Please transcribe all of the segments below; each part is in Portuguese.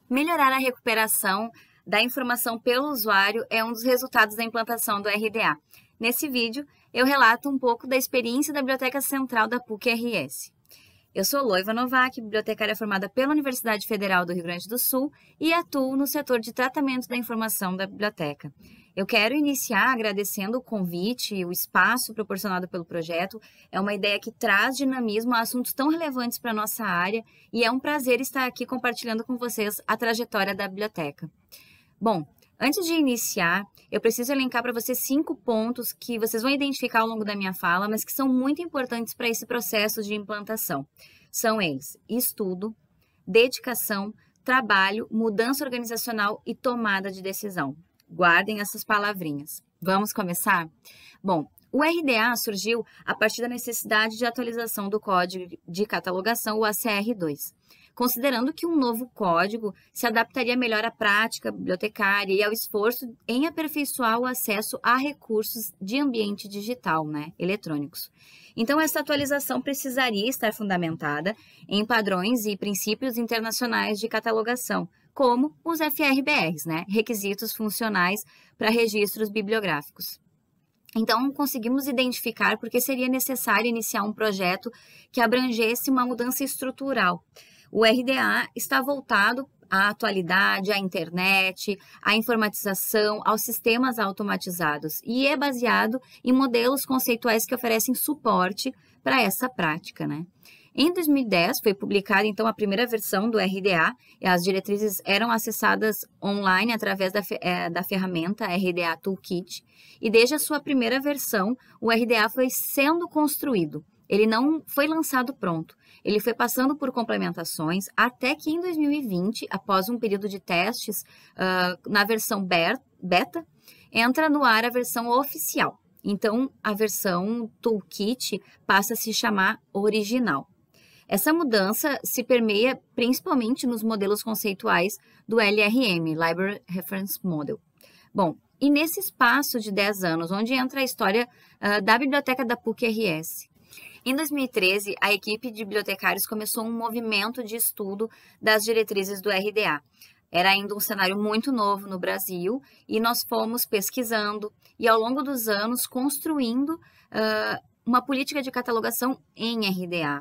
Melhorar a recuperação da informação pelo usuário é um dos resultados da implantação do RDA. Nesse vídeo, eu relato um pouco da experiência da Biblioteca Central da PUC-RS. Eu sou Loiva Novak, bibliotecária formada pela Universidade Federal do Rio Grande do Sul e atuo no setor de tratamento da informação da biblioteca. Eu quero iniciar agradecendo o convite e o espaço proporcionado pelo projeto. É uma ideia que traz dinamismo a assuntos tão relevantes para a nossa área e é um prazer estar aqui compartilhando com vocês a trajetória da biblioteca. Bom, antes de iniciar, eu preciso elencar para vocês 5 pontos que vocês vão identificar ao longo da minha fala, mas que são muito importantes para esse processo de implantação. São eles: estudo, dedicação, trabalho, mudança organizacional e tomada de decisão. Guardem essas palavrinhas. Vamos começar? Bom, o RDA surgiu a partir da necessidade de atualização do Código de Catalogação, o ACR2, considerando que um novo código se adaptaria melhor à prática bibliotecária e ao esforço em aperfeiçoar o acesso a recursos de ambiente digital, eletrônicos. Então, essa atualização precisaria estar fundamentada em padrões e princípios internacionais de catalogação, como os FRBRs, requisitos funcionais para registros bibliográficos. Então, conseguimos identificar porque seria necessário iniciar um projeto que abrangesse uma mudança estrutural. O RDA está voltado à atualidade, à internet, à informatização, aos sistemas automatizados e é baseado em modelos conceituais que oferecem suporte para essa prática, Em 2010, foi publicada, então, a primeira versão do RDA. As diretrizes eram acessadas online através da ferramenta RDA Toolkit. E desde a sua primeira versão, o RDA foi sendo construído. Ele não foi lançado pronto. Ele foi passando por complementações até que, em 2020, após um período de testes, na versão beta, entra no ar a versão oficial. Então, a versão Toolkit passa a se chamar original. Essa mudança se permeia principalmente nos modelos conceituais do LRM, Library Reference Model. Bom, e nesse espaço de 10 anos, onde entra a história da biblioteca da PUC-RS? Em 2013, a equipe de bibliotecários começou um movimento de estudo das diretrizes do RDA. Era ainda um cenário muito novo no Brasil e nós fomos pesquisando e, ao longo dos anos, construindo uma política de catalogação em RDA.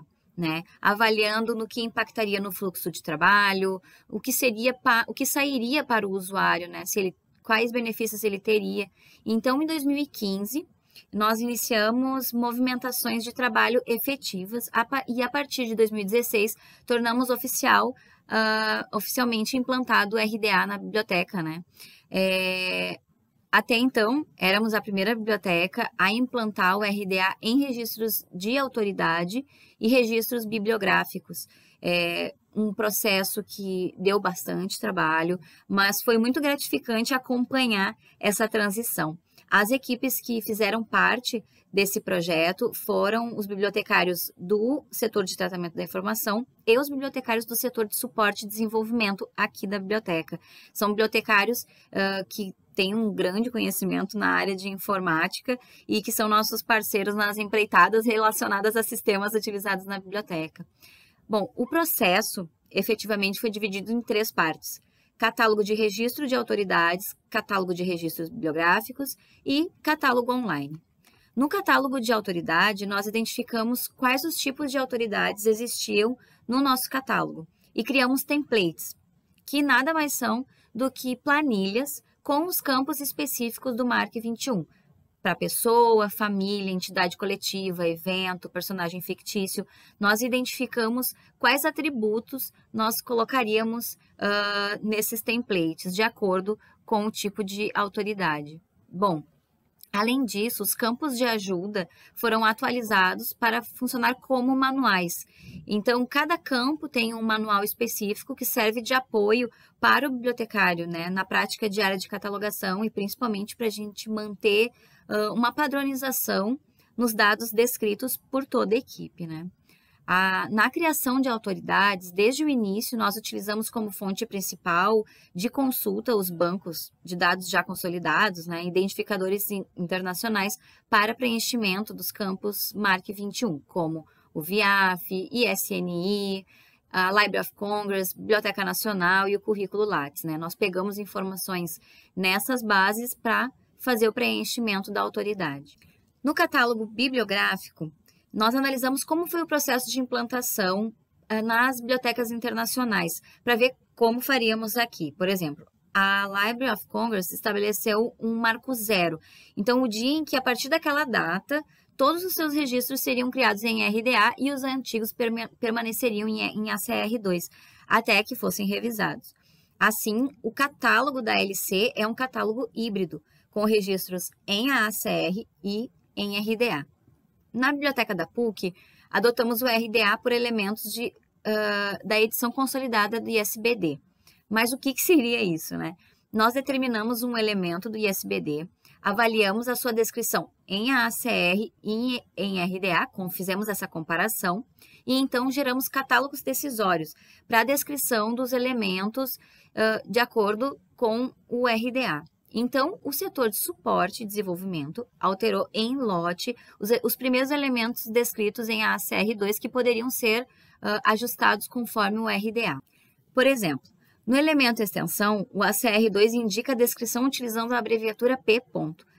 Avaliando no que impactaria no fluxo de trabalho, o que sairia para o usuário, quais benefícios ele teria. Então, em 2015, nós iniciamos movimentações de trabalho efetivas e, a partir de 2016, tornamos oficialmente implantado o RDA na biblioteca, Até então, éramos a primeira biblioteca a implantar o RDA em registros de autoridade e registros bibliográficos. É um processo que deu bastante trabalho, mas foi muito gratificante acompanhar essa transição. As equipes que fizeram parte desse projeto foram os bibliotecários do setor de tratamento da informação e os bibliotecários do setor de suporte e desenvolvimento aqui da biblioteca. São bibliotecários que têm um grande conhecimento na área de informática e que são nossos parceiros nas empreitadas relacionadas a sistemas utilizados na biblioteca. Bom, o processo efetivamente foi dividido em 3 partes: catálogo de registro de autoridades, catálogo de registros bibliográficos e catálogo online. No catálogo de autoridade, nós identificamos quais os tipos de autoridades existiam no nosso catálogo e criamos templates, que nada mais são do que planilhas com os campos específicos do MARC 21, para pessoa, família, entidade coletiva, evento, personagem fictício. Nós identificamos quais atributos nós colocaríamos nesses templates, de acordo com o tipo de autoridade. Bom, além disso, os campos de ajuda foram atualizados para funcionar como manuais. Então, cada campo tem um manual específico que serve de apoio para o bibliotecário, na prática diária de catalogação e principalmente para a gente manter uma padronização nos dados descritos por toda a equipe, Na criação de autoridades, desde o início, nós utilizamos como fonte principal de consulta os bancos de dados já consolidados, identificadores internacionais para preenchimento dos campos MARC 21, como o VIAF, ISNI, a Library of Congress, Biblioteca Nacional e o currículo Lattes, né? Nós pegamos informações nessas bases para fazer o preenchimento da autoridade. No catálogo bibliográfico, nós analisamos como foi o processo de implantação nas bibliotecas internacionais, para ver como faríamos aqui. Por exemplo, a Library of Congress estabeleceu um marco zero. Então, o dia em que, a partir daquela data, todos os seus registros seriam criados em RDA e os antigos permaneceriam em ACR2, até que fossem revisados. Assim, o catálogo da LC é um catálogo híbrido, com registros em ACR e em RDA. Na biblioteca da PUC, adotamos o RDA por elementos da edição consolidada do ISBD. Mas o que seria isso, né? Nós determinamos um elemento do ISBD, avaliamos a sua descrição em ACR e em RDA, fizemos essa comparação, e então geramos catálogos decisórios para a descrição dos elementos de acordo com o RDA. Então, o setor de suporte e desenvolvimento alterou em lote os primeiros elementos descritos em ACR2 que poderiam ser ajustados conforme o RDA. Por exemplo, no elemento extensão, o ACR2 indica a descrição utilizando a abreviatura P.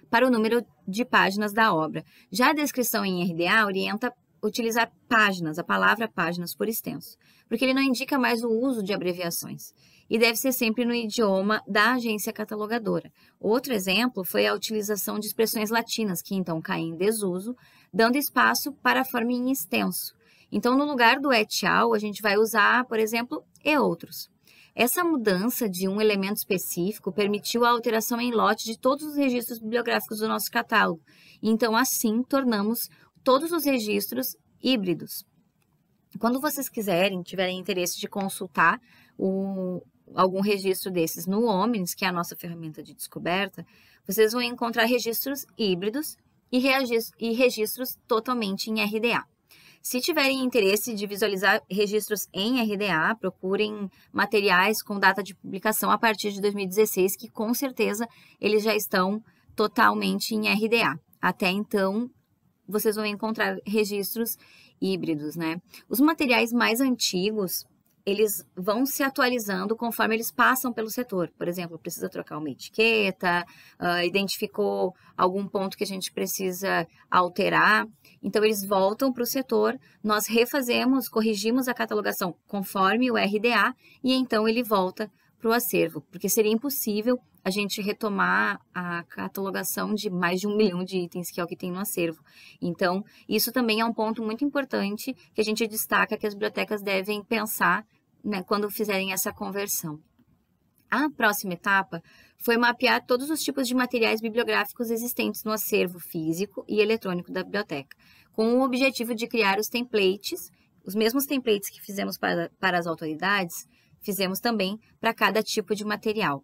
para o número de páginas da obra. Já a descrição em RDA orienta utilizar páginas, a palavra páginas por extenso, porque ele não indica mais o uso de abreviações. E deve ser sempre no idioma da agência catalogadora. Outro exemplo foi a utilização de expressões latinas, que então caem em desuso, dando espaço para a forma em extenso. Então, no lugar do et al., a gente vai usar, por exemplo, e outros. Essa mudança de um elemento específico permitiu a alteração em lote de todos os registros bibliográficos do nosso catálogo. Então, assim, tornamos todos os registros híbridos. Quando vocês tiverem interesse de consultar algum registro desses no Omnis, que é a nossa ferramenta de descoberta, vocês vão encontrar registros híbridos e registros totalmente em RDA. Se tiverem interesse de visualizar registros em RDA, procurem materiais com data de publicação a partir de 2016, que com certeza eles já estão totalmente em RDA. Até então, vocês vão encontrar registros híbridos, né? Os materiais mais antigos, eles vão se atualizando conforme eles passam pelo setor. Por exemplo, precisa trocar uma etiqueta, identificou algum ponto que a gente precisa alterar. Então, eles voltam para o setor, nós refazemos, corrigimos a catalogação conforme o RDA e então ele volta para o acervo, porque seria impossível a gente retomar a catalogação de mais de 1 milhão de itens, que é o que tem no acervo. Então, isso também é um ponto muito importante que a gente destaca que as bibliotecas devem pensar, né, quando fizerem essa conversão. A próxima etapa foi mapear todos os tipos de materiais bibliográficos existentes no acervo físico e eletrônico da biblioteca, com o objetivo de criar os templates, os mesmos templates que fizemos para as autoridades, fizemos também para cada tipo de material.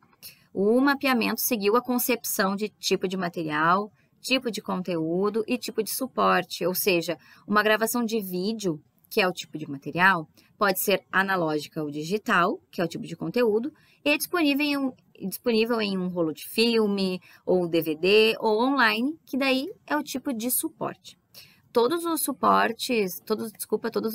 O mapeamento seguiu a concepção de tipo de material, tipo de conteúdo e tipo de suporte, ou seja, uma gravação de vídeo, que é o tipo de material, pode ser analógica ou digital, que é o tipo de conteúdo, e disponível em um rolo de filme, ou DVD, ou online, que daí é o tipo de suporte. Todos os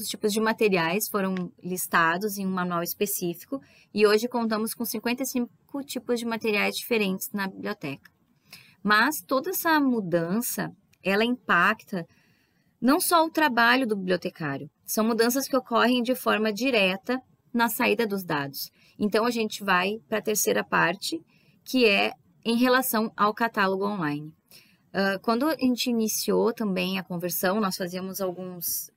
tipos de materiais foram listados em um manual específico e hoje contamos com 55 tipos de materiais diferentes na biblioteca. Mas toda essa mudança, ela impacta não só o trabalho do bibliotecário, são mudanças que ocorrem de forma direta na saída dos dados. Então, a gente vai para a terceira parte, que é em relação ao catálogo online. Quando a gente iniciou também a conversão, nós fazíamos alguns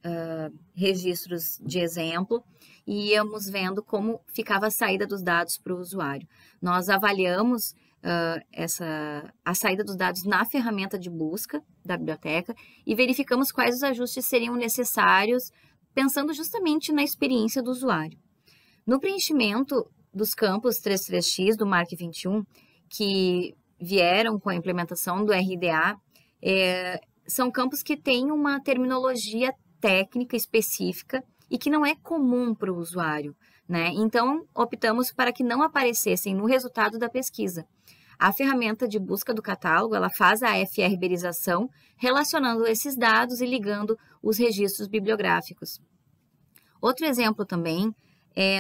registros de exemplo e íamos vendo como ficava a saída dos dados para o usuário. Nós avaliamos a saída dos dados na ferramenta de busca da biblioteca e verificamos quais os ajustes seriam necessários, pensando justamente na experiência do usuário. No preenchimento dos campos 33X do MARC 21, que vieram com a implementação do RDA, são campos que têm uma terminologia técnica específica e que não é comum para o usuário, né? Então, optamos para que não aparecessem no resultado da pesquisa. A ferramenta de busca do catálogo, ela faz a FRBerização, relacionando esses dados e ligando os registros bibliográficos. Outro exemplo também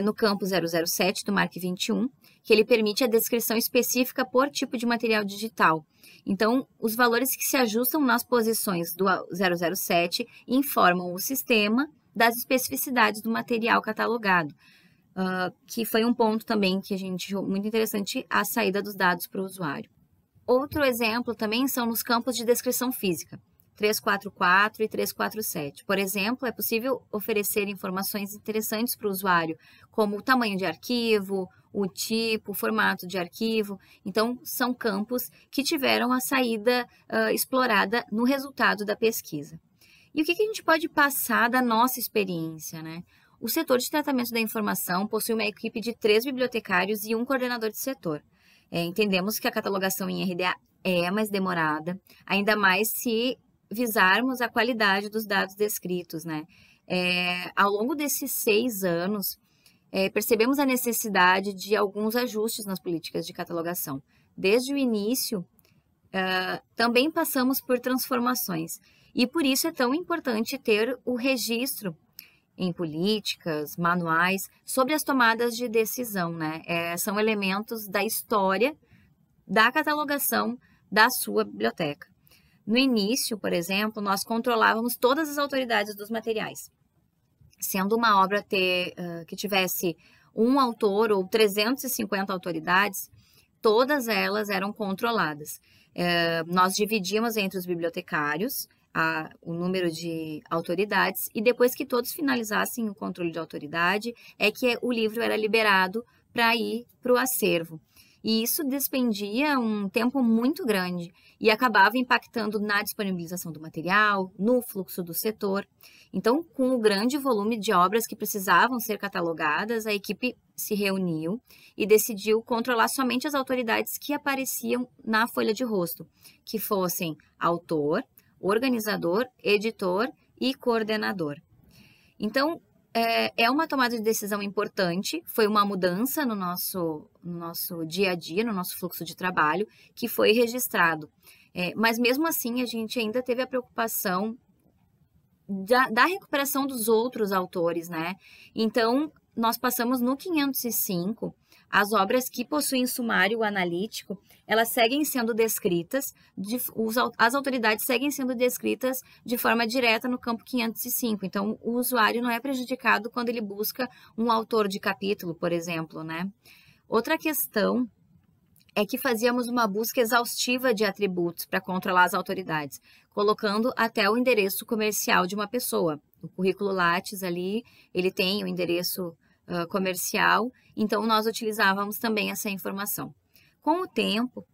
no campo 007 do MARC 21, que ele permite a descrição específica por tipo de material digital. Então, os valores que se ajustam nas posições do 007 informam o sistema das especificidades do material catalogado, que foi um ponto também que a gente achou muito interessante, a saída dos dados para o usuário. Outro exemplo também são nos campos de descrição física, 344 e 347. Por exemplo, é possível oferecer informações interessantes para o usuário, como o tamanho de arquivo, o tipo, o formato de arquivo. Então, são campos que tiveram a saída explorada no resultado da pesquisa. E o que a gente pode passar da nossa experiência, né? O setor de tratamento da informação possui uma equipe de 3 bibliotecários e um coordenador de setor. Entendemos que a catalogação em RDA é mais demorada, ainda mais se visarmos a qualidade dos dados descritos, né? Ao longo desses 6 anos, percebemos a necessidade de alguns ajustes nas políticas de catalogação. Desde o início, também passamos por transformações, e por isso é tão importante ter o registro em políticas, manuais, sobre as tomadas de decisão, né? São elementos da história da catalogação da sua biblioteca. No início, por exemplo, nós controlávamos todas as autoridades dos materiais. Sendo uma obra que tivesse um autor ou 350 autoridades, todas elas eram controladas. Nós dividíamos entre os bibliotecários o número de autoridades, e depois que todos finalizassem o controle de autoridade, que o livro era liberado para ir para o acervo. E isso despendia um tempo muito grande e acabava impactando na disponibilização do material, no fluxo do setor. Então, com o grande volume de obras que precisavam ser catalogadas, a equipe se reuniu e decidiu controlar somente as autoridades que apareciam na folha de rosto, que fossem autor, organizador, editor e coordenador. Então, é uma tomada de decisão importante, foi uma mudança no nosso dia a dia, no nosso fluxo de trabalho, que foi registrado. Mas mesmo assim, a gente ainda teve a preocupação da recuperação dos outros autores, né? Então, nós passamos no 505, as obras que possuem sumário analítico, elas seguem sendo descritas, as autoridades seguem sendo descritas de forma direta no campo 505. Então, o usuário não é prejudicado quando ele busca um autor de capítulo, por exemplo, né? Outra questão é que fazíamos uma busca exaustiva de atributos para controlar as autoridades, colocando até o endereço comercial de uma pessoa. O currículo Lattes ali, ele tem o endereço comercial, então nós utilizávamos também essa informação. Com o tempo,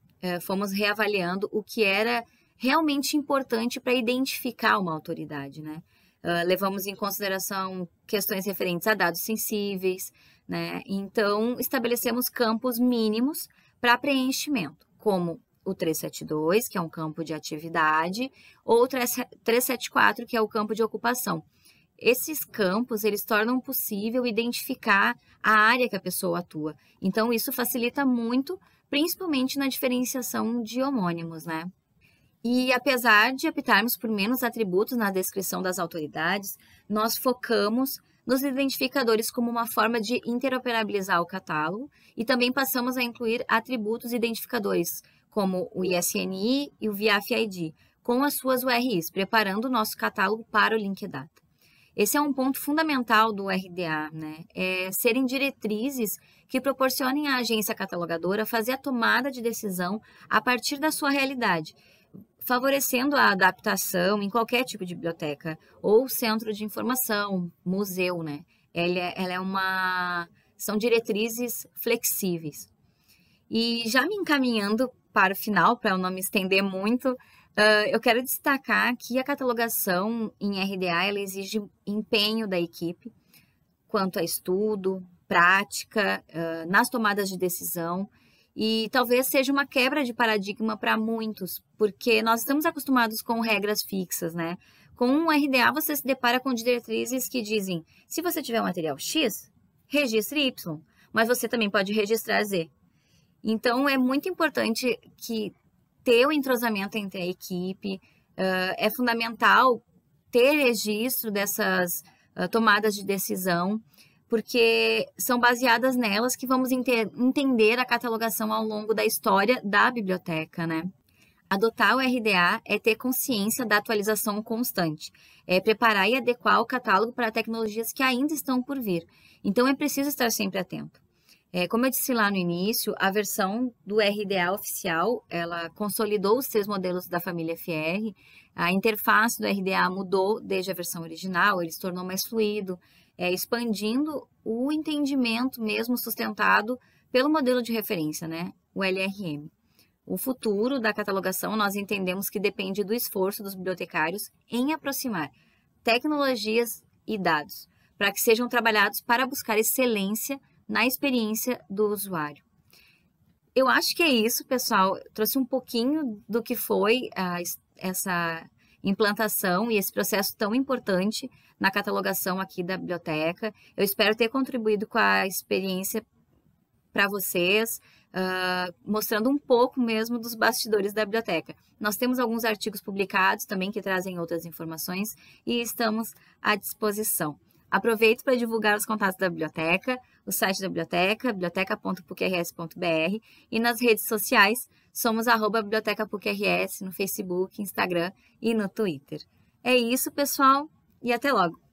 fomos reavaliando o que era realmente importante para identificar uma autoridade, né? Levamos em consideração questões referentes a dados sensíveis, né? Então, estabelecemos campos mínimos para preenchimento, como o 372, que é um campo de atividade, ou o 374, que é o campo de ocupação. Esses campos, eles tornam possível identificar a área que a pessoa atua. Então, isso facilita muito, principalmente na diferenciação de homônimos, né? E apesar de optarmos por menos atributos na descrição das autoridades, nós focamos nos identificadores como uma forma de interoperabilizar o catálogo e também passamos a incluir atributos identificadores, como o ISNI e o VIAF-ID, com as suas URIs, preparando o nosso catálogo para o Linkdata. Esse é um ponto fundamental do RDA, né? Serem diretrizes que proporcionem à agência catalogadora fazer a tomada de decisão a partir da sua realidade, favorecendo a adaptação em qualquer tipo de biblioteca ou centro de informação, museu, né? São diretrizes flexíveis. E já me encaminhando para o final, para eu não me estender muito, eu quero destacar que a catalogação em RDA ela exige empenho da equipe quanto a estudo, prática, nas tomadas de decisão, e talvez seja uma quebra de paradigma para muitos, porque nós estamos acostumados com regras fixas, né? Com um RDA você se depara com diretrizes que dizem, se você tiver um material X, registre Y, mas você também pode registrar Z. Então, é muito importante que ter o entrosamento entre a equipe, é fundamental ter registro dessas tomadas de decisão, porque são baseadas nelas que vamos entender a catalogação ao longo da história da biblioteca, né? Adotar o RDA é ter consciência da atualização constante, é preparar e adequar o catálogo para tecnologias que ainda estão por vir. Então, é preciso estar sempre atento. Como eu disse lá no início, a versão do RDA oficial, ela consolidou os 3 modelos da família FR, a interface do RDA mudou desde a versão original, ele se tornou mais fluido, expandindo o entendimento mesmo sustentado pelo modelo de referência, né? O LRM. O futuro da catalogação nós entendemos que depende do esforço dos bibliotecários em aproximar tecnologias e dados, para que sejam trabalhados para buscar excelência na experiência do usuário. Eu acho que é isso, pessoal. Eu trouxe um pouquinho do que foi essa implantação e esse processo tão importante na catalogação aqui da biblioteca. Eu espero ter contribuído com a experiência para vocês, mostrando um pouco mesmo dos bastidores da biblioteca. Nós temos alguns artigos publicados também que trazem outras informações e estamos à disposição. Aproveito para divulgar os contatos da biblioteca, o site da biblioteca, biblioteca.pucrs.br, e nas redes sociais somos @bibliotecapucrs no Facebook, Instagram e no Twitter. É isso, pessoal, e até logo!